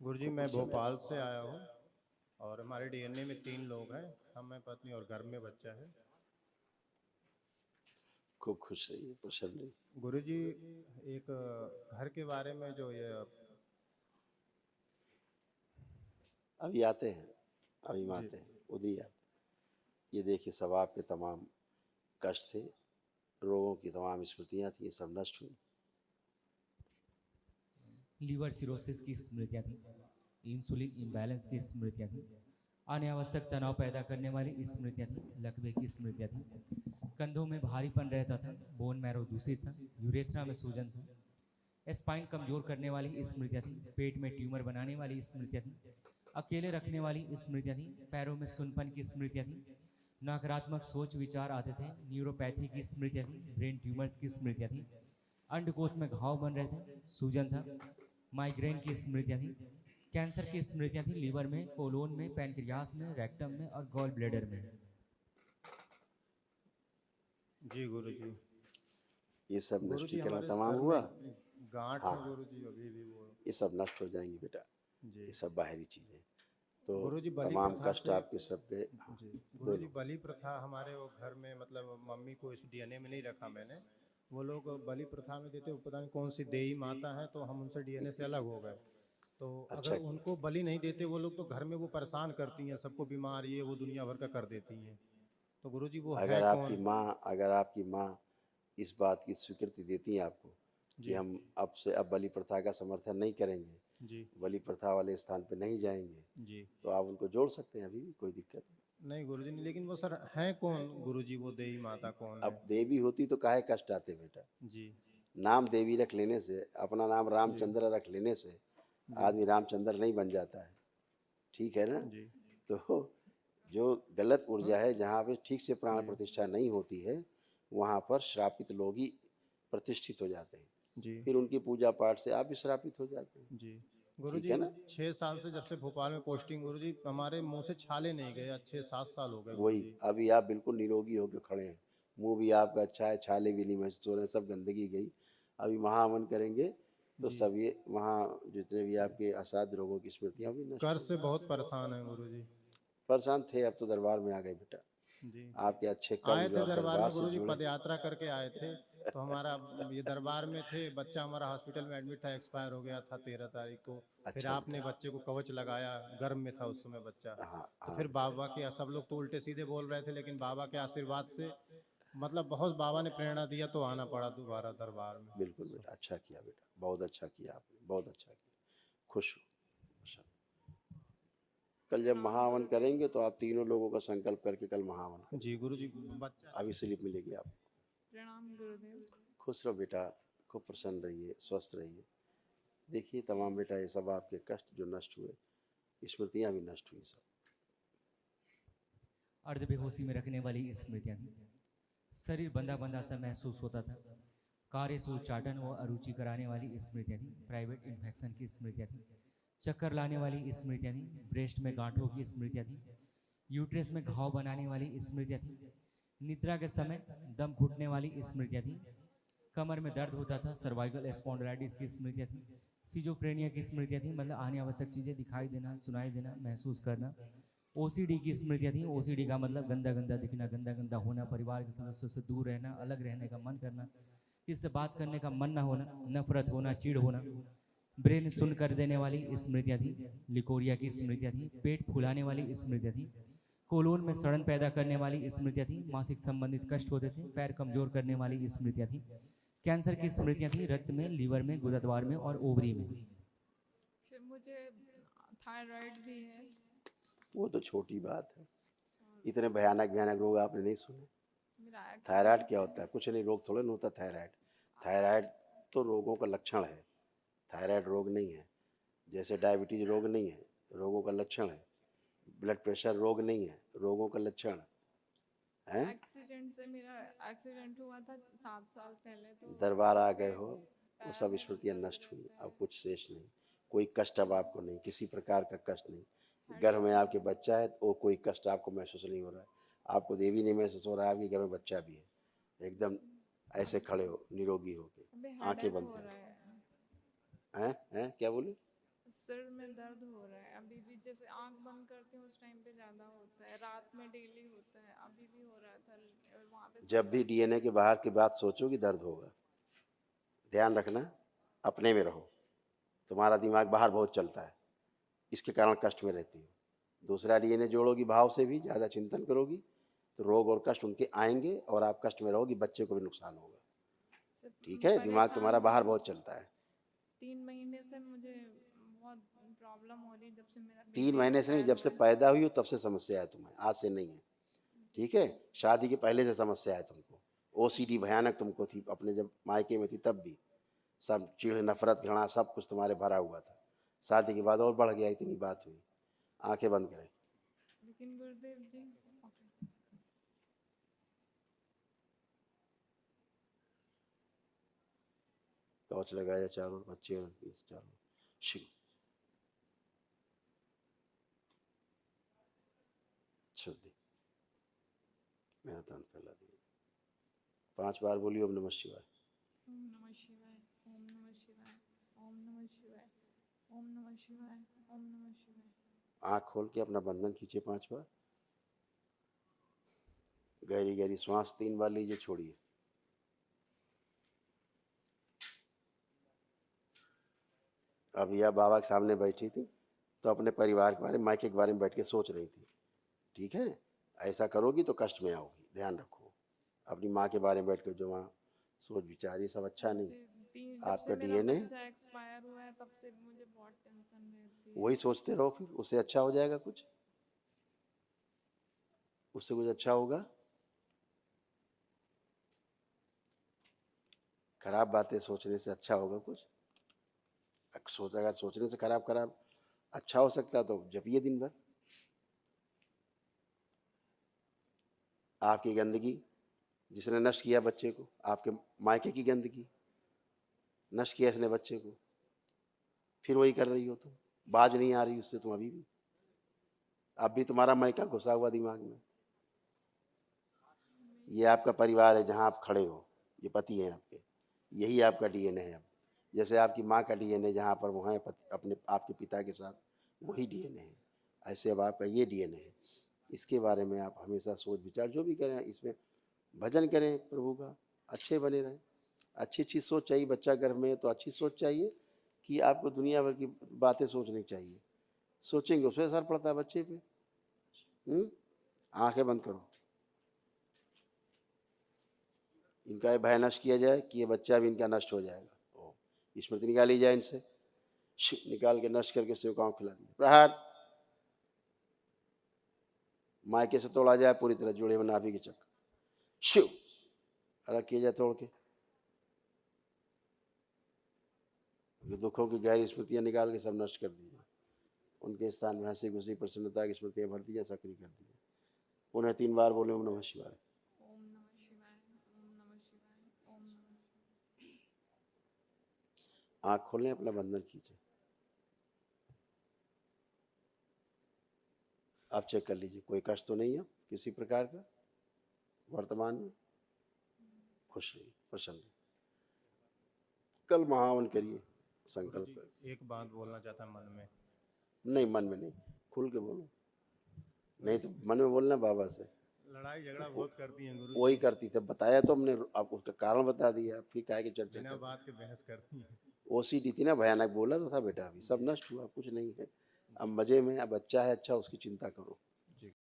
गुरुजी खूब मैं प्रसन्न है। भोपाल से आया हूँ और हमारे डीएनए में 3 लोग हैं। हम, मैं, पत्नी और घर में बच्चा है। खूब खुश रहिए, प्रसन्न रहिए। गुरुजी एक घर के बारे में जो ये अभी आते हैं, अभी हम जी आते हैं, उधर ही आते हैं। ये देखिए सब आपके तमाम कष्ट थे, रोगों की तमाम स्मृतियाँ थी, ये सब नष्ट हुई। लीवर सिरोसिस की स्मृतियाँ थी, इंसुलिन इम्बैलेंस की स्मृतियाँ थी, अनावश्यक तनाव पैदा करने वाली स्मृतियाँ थी, लकवे की स्मृतियाँ थी, कंधों में भारीपन रहता था, बोन मैरो दूषित था, यूरेथ्रा में सूजन था, स्पाइन कमजोर करने वाली स्मृतियाँ थी, पेट में ट्यूमर बनाने वाली स्मृतियाँ थी, अकेले रखने वाली स्मृतियाँ थी, पैरों में सुनपन की स्मृतियाँ थी, नकारात्मक सोच विचार आते थे, न्यूरोपैथी की स्मृतियाँ थी, ब्रेन ट्यूमर्स की स्मृतियाँ थी, अंडकोश में घाव बन रहे थे, सूजन था, माइग्रेन की स्मृतियाँ थी, कैंसर की स्मृतियाँ थी, लीवर में, कोलोन में, पैनक्रियास में, रेक्टम में और गॉल ब्लैडर में। जी गुरुजी। ये सब गुरुजी नष्टीकरण हमारे तमाम सर में हुआ। गांठ हाँ, है गुरुजी, अभी भी वो। ये सब नष्ट हो जाएंगी बेटा, जी ये सब बाहरी चीज़ें। तो गुरुजी बलि तमाम प्रथा कष्ट से। आपके सब गए। हाँ, जी गुरुजी बोलो। बलि प्रथा हमारे वो घर में, मतलब मम्मी को इस डीएनए में नहीं रखा मैंने। वो लोग बलि प्रथा में देते, वो पता नहीं कौन सी देवी माता है, तो हम उनसे डीएनए से अलग हो गए। तो अगर अच्छा किया। उनको बलि नहीं देते वो लोग, तो घर में वो परेशान करती हैं, सबको बीमार ये वो दुनिया भर का कर देती हैं। तो गुरुजी वो है कौन? अगर आपकी माँ इस बात की स्वीकृति देती हैं आपको कि जी हम अब से अब बलि प्रथा का समर्थन नहीं करेंगे, जी बलि प्रथा वाले स्थान पे नहीं जाएंगे, जी। तो आप उनको जोड़ सकते हैं, अभी भी कोई दिक्कत नहीं। नहीं गुरुजी नहीं, लेकिन वो सर हैं कौन गुरुजी, वो देवी माता कौन है? अब देवी होती तो काहे कष्ट आते बेटा। जी नाम देवी रख लेने से, अपना नाम जी रामचंद्र रख लेने से जी आदमी रामचंद्र नहीं बन जाता है। ठीक है ना। जी। तो जो गलत हाँ, ऊर्जा है, जहाँ पे ठीक से प्राण जी प्रतिष्ठा नहीं होती है, वहाँ पर श्रापित लोग ही प्रतिष्ठित हो जाते हैं। जी फिर उनकी पूजा पाठ से आप भी श्रापित हो जाते हैं। जी। ठीक गुरुजी है ना। 6 साल से, जब से भोपाल में पोस्टिंग, गुरुजी हमारे मुंह से छाले नहीं गए, अच्छे 7 साल हो गए वही, गुरुजी। अभी आप बिल्कुल निरोगी होकर खड़े हैं, मुंह भी आपका अच्छा है, छाले भी नहीं महसूस हो रहे हैं, सब गंदगी गई। अभी महाअमन करेंगे तो जी सब ये वहाँ जितने भी आपके असाध्य रोगों की स्मृतियाँ भी नष्ट कर्ज होंगी। से बहुत परेशान है गुरुजी। परेशान थे, अब तो दरबार में आ गए बेटा। जी आपके अच्छे कर्म आए जो थे आप दरबार दरबार में से गुरुजी, जुड़े। पद यात्रा करके आए थे। तो हमारा ये दरबार में थे, बच्चा हमारा हॉस्पिटल में एडमिट था, एक्सपायर हो गया था 13 तारीख को। फिर अच्छा आपने बेटा। बच्चे को कवच लगाया, गर्भ में था उस समय बच्चा। हाँ तो हाँ फिर बेटा। बाबा के, सब लोग तो उल्टे सीधे बोल रहे थे, लेकिन बाबा के आशीर्वाद से, मतलब बहुत बाबा ने प्रेरणा दिया, तो आना पड़ा दोबारा दरबार में। बिल्कुल बेटा, अच्छा किया बेटा, बहुत अच्छा किया आपने, बहुत अच्छा किया। खुश हो। अच्छा। कल जब महावन करेंगे तो आप तीनों लोगों का संकल्प करके कल महावन जी करेंगे। गुरुजी बच्चा। अभी स्लिप मिलेगी आपको। प्रणाम गुरुदेव। खुश रहो बेटा, खूब प्रसन्न रहिए, स्वस्थ रहिए। देखिए तमाम बेटा, ये सब आपके कष्ट जो नष्ट हुए, स्मृतियाँ भी नष्ट हुई सब। अर्धबेहोशी में रखने वाली स्मृतियाँ थी, शरीर बंधा बंधा सा महसूस होता था, कार्य से उच्चाटन व अरुचि कराने वाली स्मृतियाँ थी, प्राइवेट इन्फेक्शन की स्मृतियाँ थी, चक्कर लाने वाली स्मृतियाँ थी, ब्रेस्ट में गांठों की स्मृतियाँ थी, यूट्रस में घाव बनाने वाली स्मृतियाँ थी, निद्रा के समय दम घुटने वाली स्मृतियाँ थी, कमर में दर्द होता था, सर्वाइकल स्पॉन्डिलाइटिस की स्मृतियाँ थी, सीजोफ्रेनिया की स्मृतियाँ थी, मतलब आने आवश्यक चीज़ें दिखाई देना, सुनाई देना, महसूस करना, ओसीडी की स्मृतियाँ थी, ओसीडी का मतलब गंदा गंदा दिखना, गंदा गंदा होना, परिवार के सदस्यों से दूर रहना, अलग रहने का मन करना, किसी से बात करने का मन ना होना, नफरत होना, चिढ़ होना, ब्रेन सुन कर देने वाली स्मृतियाँ थी, लिकोरिया की स्मृतियाँ थी, पेट फुलाने वाली स्मृतियाँ थी, कोलोन में सड़न पैदा करने वाली स्मृतियाँ थी, मासिक संबंधित कष्ट होते थे, पैर कमजोर करने वाली स्मृतियाँ थी, कैंसर की स्मृतियाँ थी, रक्त में, लीवर में, गुदद्वार में और ओवरी में। फिर मुझे थायराइड भी है। वो तो छोटी बात है, इतने भयानक भयानक रोग आपने नहीं सुने। मेरा थायराइड एक्सीडेंट क्या से। होता है? कुछ नहीं, रोग थोड़ा ना होता थायराइड। थायराइड तो रोगों का लक्षण है, थायराइड रोग नहीं है। जैसे डायबिटीज रोग नहीं है, रोगों का लक्षण है। ब्लड प्रेशर रोग नहीं है, रोगों का लक्षण है। एक्सीडेंट से मेरा एक्सीडेंट हुआ था 7 साल पहले, तो दरबार आ गए उससे हो, वो पैर सब में स्मृतियाँ दर्द नष्ट हुई, रहता अब है। कुछ शेष नहीं। कोई कष्ट अब आपको नहीं, किसी प्रकार का कष्ट नहीं। गर्भ हेडेक में भी आपके बच्चा है, तो वो कोई कष्ट आपको महसूस नहीं हो रहा है। आपको देवी नहीं महसूस हो रहा है, आपके घर में बच्चा भी है। एकदम ऐसे खड़े हो, निरोगी हो के, अभी आंखें हेडेक बंद हो रहा करो। है। हैं क्या बोले? सिर में दर्द हो रहा है अभी भी, जैसे आंख बंद करती हूँ उस टाइम पे ज़्यादा होता है, रात में डेली होता है, अभी भी हो रहा था वहाँ पे। जब भी डीएनए के बाहर की बात सोचोगी दर्द होगा। ध्यान रखना, अपने में रहो। तुम्हारा दिमाग बाहर बहुत चलता है, इसके कारण कष्ट में रहती हो। दूसरा डीएनए जोड़ोगी भाव से भी, ज़्यादा चिंतन करोगी तो रोग और कष्ट उनके आएंगे और आप कष्ट में रहोगी, बच्चे को भी नुकसान होगा। ठीक है, दिमाग तुम्हारा बाहर बहुत चलता है। 3 महीने से मुझे बहुत प्रॉब्लम हो रही है, जब से मेरा 3 बेबी महीने से नहीं, एक्सपायर जब से हुआ है। पैदा हुई हो तब से समस्या है तुम्हें, आज से नहीं है। ठीक है, शादी के पहले से समस्या है तुमको। ओसीडी भयानक तुमको थी, अपने जब मायके में थी तब भी सब चिढ़, नफरत, घृणा सब कुछ तुम्हारे भरा हुआ था। शादी के बाद और बढ़ गया, इतनी बात हुई। आंखें बंद करें। लेकिन गुरुदेव जी, ओके, टॉर्च लगाया चारों बच्चे और उनकी चारों। शिव शुद्धि, मेरा तन फैला दिया। 5 बार बोलिए ओम नमः शिवाय। ओम नमः शिवाय, ओम नमः शिवाय, ओम नमः शिवाय, ओम नमः शिवाय, ओम नमः शिवाय। आँख खोल के अपना बंधन खींचे 5 बार। गहरी गहरी श्वास 3 बार लीजिए, छोड़िए। अभी आप बाबा के सामने बैठी थी तो अपने परिवार के बारे में, मायके के बारे में बैठ के सोच रही थी। ठीक है, ऐसा करोगी तो कष्ट में आओगी, ध्यान रखो। अपनी माँ के बारे में बैठ के जो वहाँ सोच विचार, ये सब अच्छा नहीं। जब आपका से मेरा डीएनए बच्चा एक्सपायर हुआ है तब से मुझे बहुत टेंशन रहती है। वही सोचते रहो, फिर उससे अच्छा हो जाएगा कुछ, उससे कुछ अच्छा होगा। खराब बातें सोचने से अच्छा होगा कुछ? अगर सोचने से खराब खराब अच्छा हो सकता तो जपिए दिन भर। आपकी गंदगी जिसने नष्ट किया बच्चे को, आपके मायके की गंदगी नष्ट किया इसने बच्चे को, फिर वही कर रही हो तुम। बाज नहीं आ रही उससे तुम अभी भी। अब भी तुम्हारा मायका घुसा हुआ दिमाग में। ये आपका परिवार है जहाँ आप खड़े हो, ये पति हैं आपके, यही आपका डीएनए है। अब जैसे आपकी माँ का डीएनए जहाँ पर वो है अपने आपके पिता के साथ, वही डीएनए है। ऐसे अब आपका ये डीएनए है। इसके बारे में आप हमेशा सोच विचार जो भी करें, इसमें भजन करें प्रभु का, अच्छे बने रहें। अच्छी अच्छी सोच चाहिए। बच्चा गर्भ में तो अच्छी सोच चाहिए कि आपको दुनिया भर की बातें सोचनी चाहिए। सोचेंगे उसमें असर पड़ता है बच्चे पे। आंखें बंद करो। इनका ये भय नष्ट किया जाए कि ये बच्चा भी इनका नष्ट हो जाएगा। ओ स्मृति निकाली जाए इनसे, निकाल के नष्ट करके सेवकाओं खिला दिया। प्रहार मायके से तोड़ा जाए पूरी तरह, जुड़े बना भी के चक्कर शिव अलग किया जाए तोड़ के। दुखों की गहरी स्मृतियां निकाल के सब नष्ट कर दीजिए। उनके स्थान में हंसी खुशी प्रसन्नता की स्मृतियां भर दीजिए, सक्रिय कर दीजिए। उन्हें 3 बार बोले ओम नमः शिवाय। ओम नमः शिवाय, ओम नमः शिवाय, ओम नमः शिवाय। आँख खोलें, अपना बंधन खींचे। आप चेक कर लीजिए कोई कष्ट तो नहीं है किसी प्रकार का वर्तमान में। खुश रहिए, प्रसन्न रहिए। कल महावन करिए संकल्प। एक बात बोलना चाहता मन में। नहीं, मन में नहीं, खुल के बोलो। नहीं तो मन में बोलना बाबा से। लड़ाई झगड़ा बहुत करती हैं गुरु। वही करती थी, बताया तो हमने, आप उसका कारण बता दिया, फिर काहे की चर्चा बिना कर। बात के बहस करती हैं। ओसीडी थी ना, भयानक बोला तो था बेटा, अभी सब नष्ट हुआ, कुछ नहीं है। अब मजे में, अब बच्चा है अच्छा, उसकी चिंता करो।